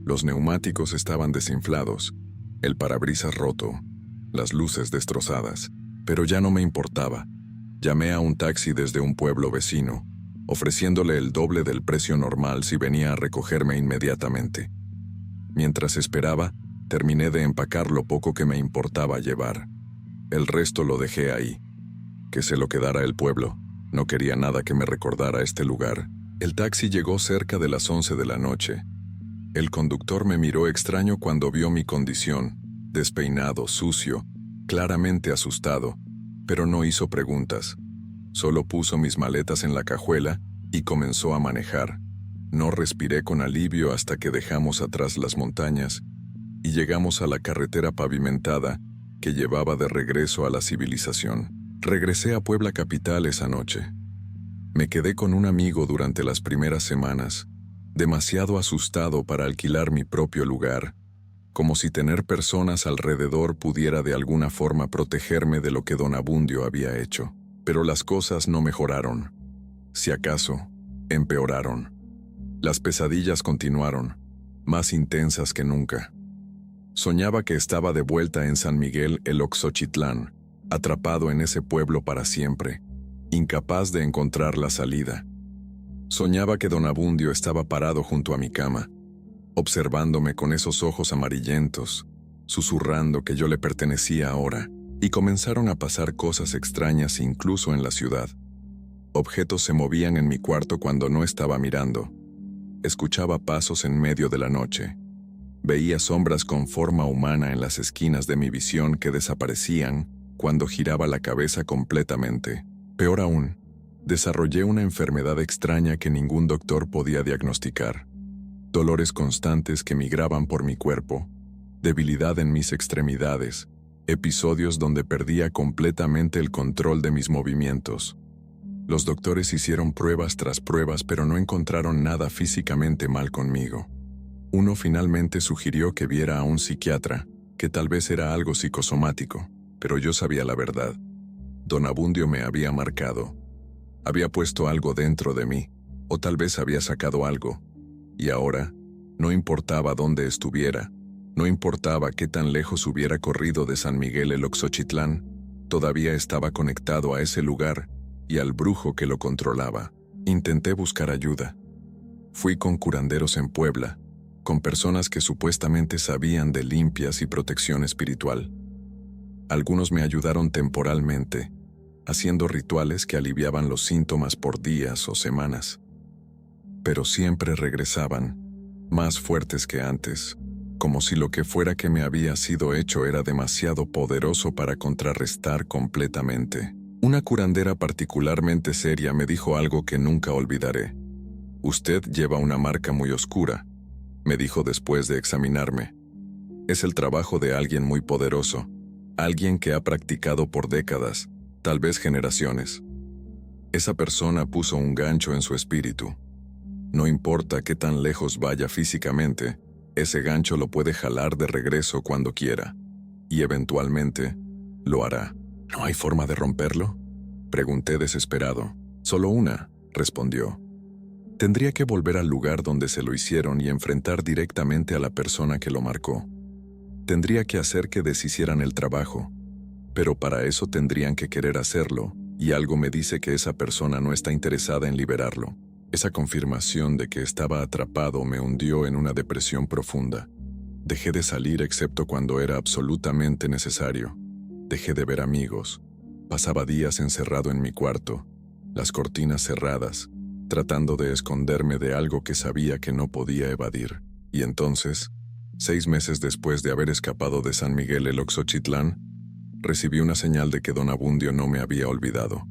A: Los neumáticos estaban desinflados, el parabrisas roto, las luces destrozadas. Pero ya no me importaba. Llamé a un taxi desde un pueblo vecino, ofreciéndole el doble del precio normal si venía a recogerme inmediatamente. Mientras esperaba, terminé de empacar lo poco que me importaba llevar. El resto lo dejé ahí. Que se lo quedara el pueblo. No quería nada que me recordara este lugar. El taxi llegó cerca de las 11 de la noche. El conductor me miró extraño cuando vio mi condición, despeinado, sucio, claramente asustado, pero no hizo preguntas. Solo puso mis maletas en la cajuela y comenzó a manejar. No respiré con alivio hasta que dejamos atrás las montañas y llegamos a la carretera pavimentada que llevaba de regreso a la civilización. Regresé a Puebla capital esa noche. Me quedé con un amigo durante las primeras semanas, demasiado asustado para alquilar mi propio lugar, como si tener personas alrededor pudiera de alguna forma protegerme de lo que Don Abundio había hecho. Pero las cosas no mejoraron. Si acaso, empeoraron. Las pesadillas continuaron, más intensas que nunca. Soñaba que estaba de vuelta en San Miguel el Oxochitlán, atrapado en ese pueblo para siempre, incapaz de encontrar la salida. Soñaba que Don Abundio estaba parado junto a mi cama, observándome con esos ojos amarillentos, susurrando que yo le pertenecía ahora, y comenzaron a pasar cosas extrañas incluso en la ciudad. Objetos se movían en mi cuarto cuando no estaba mirando. Escuchaba pasos en medio de la noche. Veía sombras con forma humana en las esquinas de mi visión que desaparecían cuando giraba la cabeza completamente. Peor aún, desarrollé una enfermedad extraña que ningún doctor podía diagnosticar. Dolores constantes que migraban por mi cuerpo, debilidad en mis extremidades, episodios donde perdía completamente el control de mis movimientos. Los doctores hicieron pruebas tras pruebas, pero no encontraron nada físicamente mal conmigo. Uno finalmente sugirió que viera a un psiquiatra, que tal vez era algo psicosomático, pero yo sabía la verdad. Don Abundio me había marcado. Había puesto algo dentro de mí, o tal vez había sacado algo, y ahora, no importaba dónde estuviera, No importaba qué tan lejos hubiera corrido de San Miguel el Oxochitlán, todavía estaba conectado a ese lugar y al brujo que lo controlaba. Intenté buscar ayuda. Fui con curanderos en Puebla, con personas que supuestamente sabían de limpias y protección espiritual. Algunos me ayudaron temporalmente, haciendo rituales que aliviaban los síntomas por días o semanas. Pero siempre regresaban, más fuertes que antes, como si lo que fuera que me había sido hecho era demasiado poderoso para contrarrestar completamente. Una curandera particularmente seria me dijo algo que nunca olvidaré. «Usted lleva una marca muy oscura», me dijo después de examinarme. «Es el trabajo de alguien muy poderoso, alguien que ha practicado por décadas, tal vez generaciones. Esa persona puso un gancho en su espíritu. No importa qué tan lejos vaya físicamente, ese gancho lo puede jalar de regreso cuando quiera, y eventualmente lo hará». «¿No hay forma de romperlo?», pregunté desesperado. «Solo una», respondió. «Tendría que volver al lugar donde se lo hicieron y enfrentar directamente a la persona que lo marcó. Tendría que hacer que deshicieran el trabajo, pero para eso tendrían que querer hacerlo, y algo me dice que esa persona no está interesada en liberarlo». Esa confirmación de que estaba atrapado me hundió en una depresión profunda. Dejé de salir excepto cuando era absolutamente necesario. Dejé de ver amigos. Pasaba días encerrado en mi cuarto, las cortinas cerradas, tratando de esconderme de algo que sabía que no podía evadir. Y entonces, 6 meses después de haber escapado de San Miguel el Oxochitlán, recibí una señal de que don Abundio no me había olvidado.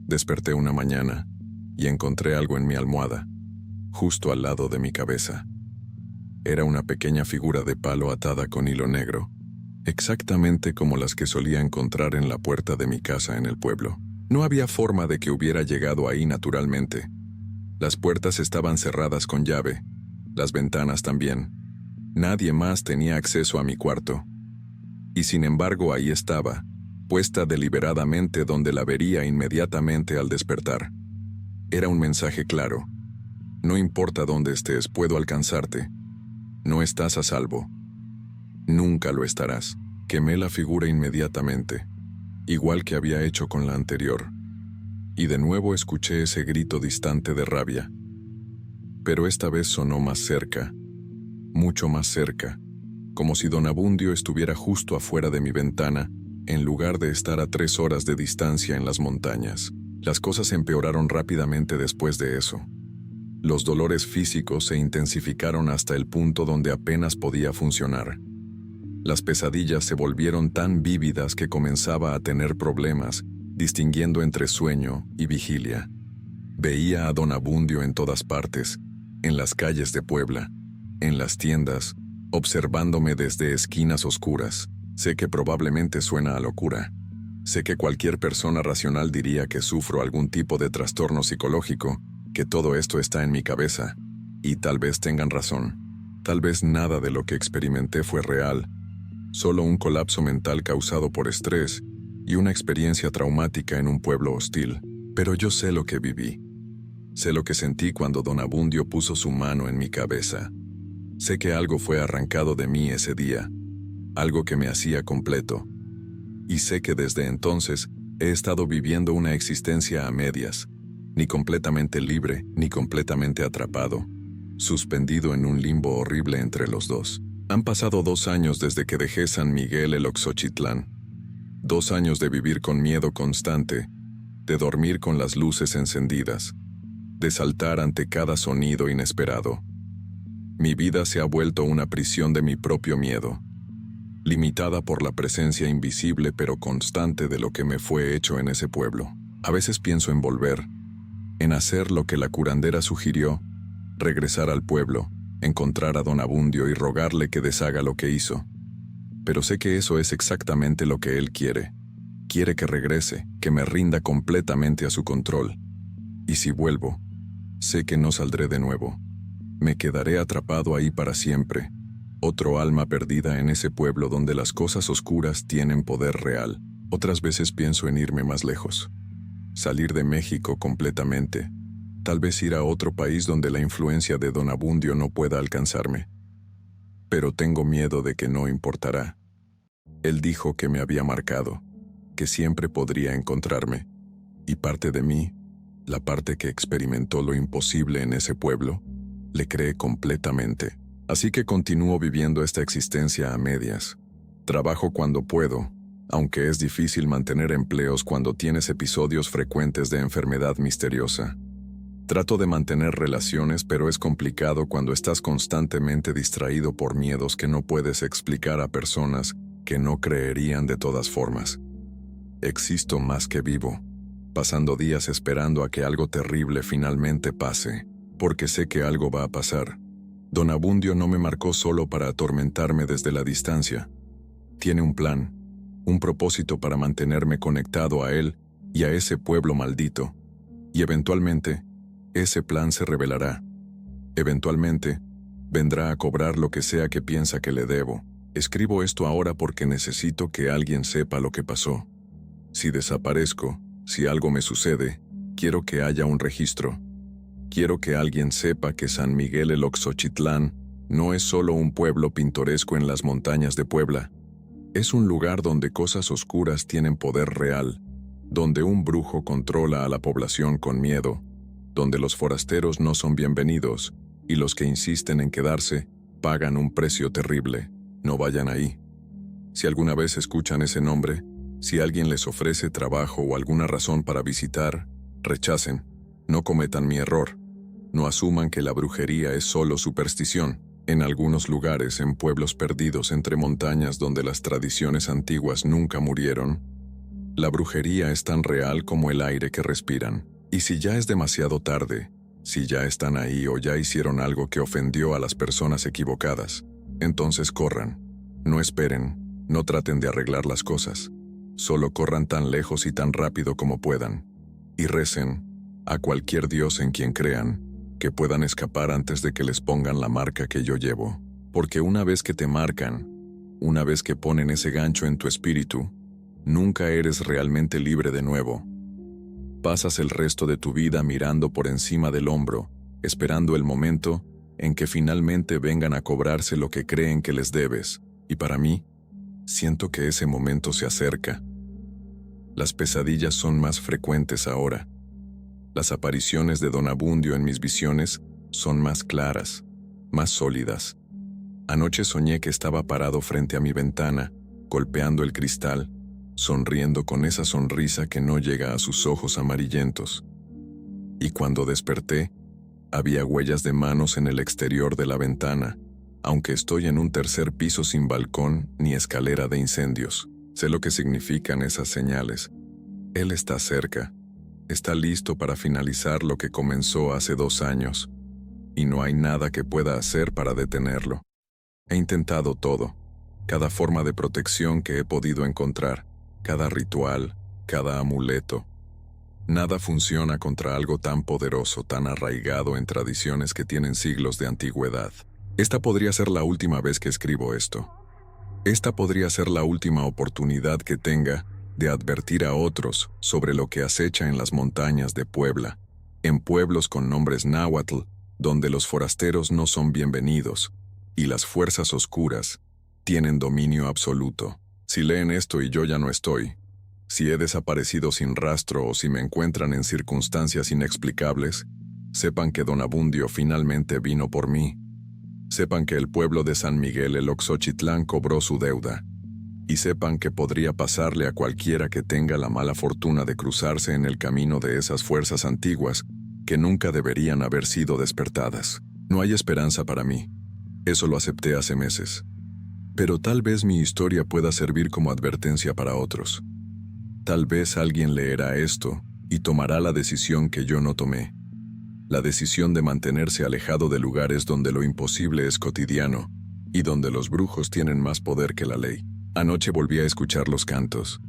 A: Desperté una mañana y encontré algo en mi almohada, justo al lado de mi cabeza. Era una pequeña figura de palo atada con hilo negro, exactamente como las que solía encontrar en la puerta de mi casa en el pueblo. No había forma de que hubiera llegado ahí naturalmente. Las puertas estaban cerradas con llave, las ventanas también. Nadie más tenía acceso a mi cuarto. Y sin embargo ahí estaba, puesta deliberadamente donde la vería inmediatamente al despertar. Era un mensaje claro. No importa dónde estés, puedo alcanzarte. No estás a salvo. Nunca lo estarás. Quemé la figura inmediatamente, igual que había hecho con la anterior. Y de nuevo escuché ese grito distante de rabia. Pero esta vez sonó más cerca, mucho más cerca, como si don Abundio estuviera justo afuera de mi ventana, en lugar de estar a 3 horas de distancia en las montañas. Las cosas empeoraron rápidamente después de eso. Los dolores físicos se intensificaron hasta el punto donde apenas podía funcionar. Las pesadillas se volvieron tan vívidas que comenzaba a tener problemas, distinguiendo entre sueño y vigilia. Veía a don Abundio en todas partes, en las calles de Puebla, en las tiendas, observándome desde esquinas oscuras. Sé que probablemente suena a locura. Sé que cualquier persona racional diría que sufro algún tipo de trastorno psicológico, que todo esto está en mi cabeza, y tal vez tengan razón. Tal vez nada de lo que experimenté fue real, solo un colapso mental causado por estrés y una experiencia traumática en un pueblo hostil. Pero yo sé lo que viví. Sé lo que sentí cuando don Abundio puso su mano en mi cabeza. Sé que algo fue arrancado de mí ese día, algo que me hacía completo. Y sé que desde entonces he estado viviendo una existencia a medias, ni completamente libre, ni completamente atrapado, suspendido en un limbo horrible entre los dos. Han pasado 2 años desde que dejé San Miguel el Oxochitlán. 2 años de vivir con miedo constante, de dormir con las luces encendidas, de saltar ante cada sonido inesperado. Mi vida se ha vuelto una prisión de mi propio miedo, limitada por la presencia invisible pero constante de lo que me fue hecho en ese pueblo. A veces pienso en volver, en hacer lo que la curandera sugirió, regresar al pueblo, encontrar a don Abundio y rogarle que deshaga lo que hizo. Pero sé que eso es exactamente lo que él quiere. Quiere que regrese, que me rinda completamente a su control. Y si vuelvo, sé que no saldré de nuevo. Me quedaré atrapado ahí para siempre. Otro alma perdida en ese pueblo donde las cosas oscuras tienen poder real. Otras veces pienso en irme más lejos. Salir de México completamente. Tal vez ir a otro país donde la influencia de don Abundio no pueda alcanzarme. pero tengo miedo de que no importará. Él dijo que me había marcado, que siempre podría encontrarme, y parte de mí, la parte que experimentó lo imposible en ese pueblo, le cree completamente. Así que continúo viviendo esta existencia a medias. Trabajo cuando puedo, aunque es difícil mantener empleos cuando tienes episodios frecuentes de enfermedad misteriosa. Trato de mantener relaciones, pero es complicado cuando estás constantemente distraído por miedos que no puedes explicar a personas que no creerían de todas formas. Existo más que vivo, pasando días esperando a que algo terrible finalmente pase, porque sé que algo va a pasar. Don Abundio no me marcó solo para atormentarme desde la distancia. Tiene un plan, un propósito para mantenerme conectado a él y a ese pueblo maldito. Y eventualmente, ese plan se revelará. Eventualmente, vendrá a cobrar lo que sea que piensa que le debo. Escribo esto ahora porque necesito que alguien sepa lo que pasó. Si desaparezco, si algo me sucede, quiero que haya un registro. Quiero que alguien sepa que San Miguel el Oxochitlán no es solo un pueblo pintoresco en las montañas de Puebla. Es un lugar donde cosas oscuras tienen poder real, donde un brujo controla a la población con miedo, donde los forasteros no son bienvenidos y los que insisten en quedarse pagan un precio terrible. No vayan ahí. Si alguna vez escuchan ese nombre, si alguien les ofrece trabajo o alguna razón para visitar, rechacen. No cometan mi error. No asuman que la brujería es solo superstición. En algunos lugares, en pueblos perdidos entre montañas donde las tradiciones antiguas nunca murieron, la brujería es tan real como el aire que respiran. Y si ya es demasiado tarde, si ya están ahí o ya hicieron algo que ofendió a las personas equivocadas, entonces corran. No esperen, no traten de arreglar las cosas. Solo corran tan lejos y tan rápido como puedan. Y recen a cualquier dios en quien crean, que puedan escapar antes de que les pongan la marca que yo llevo. Porque una vez que te marcan, una vez que ponen ese gancho en tu espíritu, nunca eres realmente libre de nuevo. Pasas el resto de tu vida mirando por encima del hombro, esperando el momento en que finalmente vengan a cobrarse lo que creen que les debes. Y para mí, siento que ese momento se acerca. Las pesadillas son más frecuentes ahora. Las apariciones de Don Abundio en mis visiones son más claras, más sólidas. Anoche soñé que estaba parado frente a mi ventana, golpeando el cristal, sonriendo con esa sonrisa que no llega a sus ojos amarillentos. Y cuando desperté, había huellas de manos en el exterior de la ventana, aunque estoy en un tercer piso sin balcón ni escalera de incendios. Sé lo que significan esas señales. Él está cerca. Está listo para finalizar lo que comenzó hace 2 años, y no hay nada que pueda hacer para detenerlo. He intentado todo, cada forma de protección que he podido encontrar, cada ritual, cada amuleto. Nada funciona contra algo tan poderoso, tan arraigado en tradiciones que tienen siglos de antigüedad. Esta podría ser la última vez que escribo esto. Esta podría ser la última oportunidad que tenga de advertir a otros sobre lo que acecha en las montañas de Puebla, en pueblos con nombres náhuatl, donde los forasteros no son bienvenidos, y las fuerzas oscuras tienen dominio absoluto. Si leen esto y yo ya no estoy, si he desaparecido sin rastro o si me encuentran en circunstancias inexplicables, sepan que Don Abundio finalmente vino por mí. Sepan que el pueblo de San Miguel el Oxochitlán cobró su deuda. Y sepan que podría pasarle a cualquiera que tenga la mala fortuna de cruzarse en el camino de esas fuerzas antiguas que nunca deberían haber sido despertadas. No hay esperanza para mí. Eso lo acepté hace meses. Pero tal vez mi historia pueda servir como advertencia para otros. Tal vez alguien leerá esto y tomará la decisión que yo no tomé. La decisión de mantenerse alejado de lugares donde lo imposible es cotidiano y donde los brujos tienen más poder que la ley. Anoche volví a escuchar los cantos,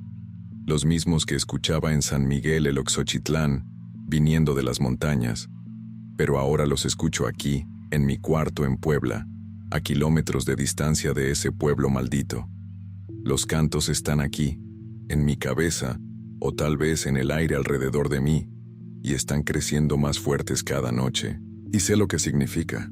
A: los mismos que escuchaba en San Miguel el Oxochitlán, viniendo de las montañas, pero ahora los escucho aquí, en mi cuarto en Puebla, a kilómetros de distancia de ese pueblo maldito. Los cantos están aquí, en mi cabeza, o tal vez en el aire alrededor de mí, y están creciendo más fuertes cada noche, y sé lo que significa.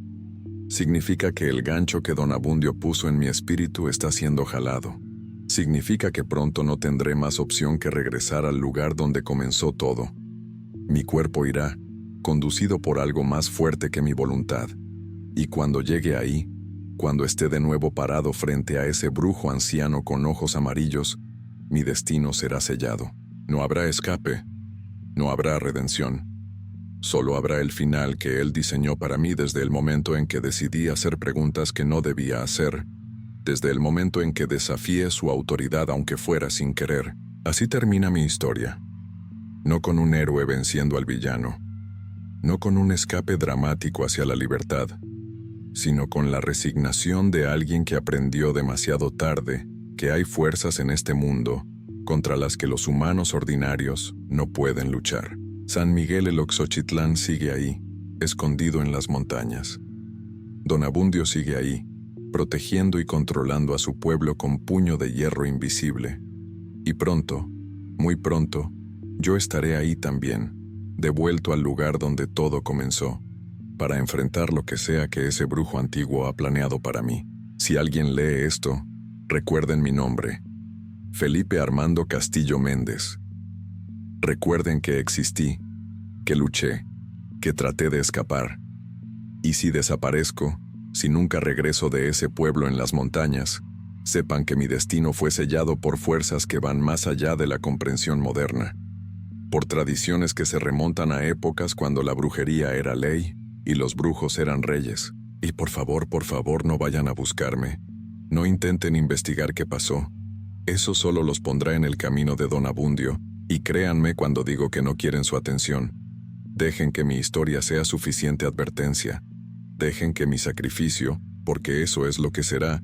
A: Significa que el gancho que don Abundio puso en mi espíritu está siendo jalado. Significa que pronto no tendré más opción que regresar al lugar donde comenzó todo. Mi cuerpo irá, conducido por algo más fuerte que mi voluntad. Y cuando llegue ahí, cuando esté de nuevo parado frente a ese brujo anciano con ojos amarillos, mi destino será sellado. No habrá escape, no habrá redención. Solo habrá el final que él diseñó para mí desde el momento en que decidí hacer preguntas que no debía hacer, desde el momento en que desafié su autoridad aunque fuera sin querer. Así termina mi historia. No con un héroe venciendo al villano, no con un escape dramático hacia la libertad, sino con la resignación de alguien que aprendió demasiado tarde que hay fuerzas en este mundo contra las que los humanos ordinarios no pueden luchar. San Miguel el Oxochitlán sigue ahí, escondido en las montañas. Don Abundio sigue ahí, protegiendo y controlando a su pueblo con puño de hierro invisible. Y pronto, muy pronto, yo estaré ahí también, devuelto al lugar donde todo comenzó, para enfrentar lo que sea que ese brujo antiguo ha planeado para mí. Si alguien lee esto, recuerden mi nombre, Felipe Armando Castillo Méndez. Recuerden que existí, que luché, que traté de escapar. Y si desaparezco, si nunca regreso de ese pueblo en las montañas, sepan que mi destino fue sellado por fuerzas que van más allá de la comprensión moderna, por tradiciones que se remontan a épocas cuando la brujería era ley y los brujos eran reyes. Y por favor, no vayan a buscarme. No intenten investigar qué pasó. Eso solo los pondrá en el camino de don Abundio, y créanme cuando digo que no quieren su atención. Dejen que mi historia sea suficiente advertencia. Dejen que mi sacrificio, porque eso es lo que será,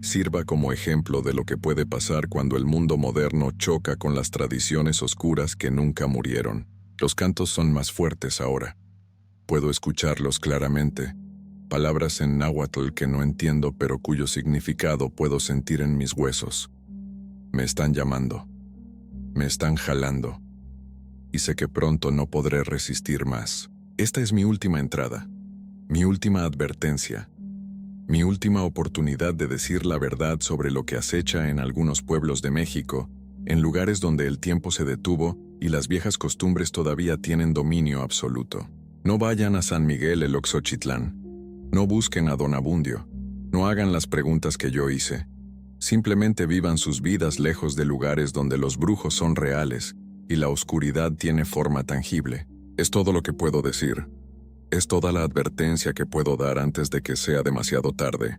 A: sirva como ejemplo de lo que puede pasar cuando el mundo moderno choca con las tradiciones oscuras que nunca murieron. Los cantos son más fuertes ahora. Puedo escucharlos claramente. Palabras en náhuatl que no entiendo pero cuyo significado puedo sentir en mis huesos. Me están llamando. Me están jalando. Y sé que pronto no podré resistir más. Esta es mi última entrada. Mi última advertencia. Mi última oportunidad de decir la verdad sobre lo que acecha en algunos pueblos de México, en lugares donde el tiempo se detuvo y las viejas costumbres todavía tienen dominio absoluto. No vayan a San Miguel el Oxochitlán. No busquen a don Abundio. No hagan las preguntas que yo hice. Simplemente vivan sus vidas lejos de lugares donde los brujos son reales y la oscuridad tiene forma tangible. Es todo lo que puedo decir. Es toda la advertencia que puedo dar antes de que sea demasiado tarde.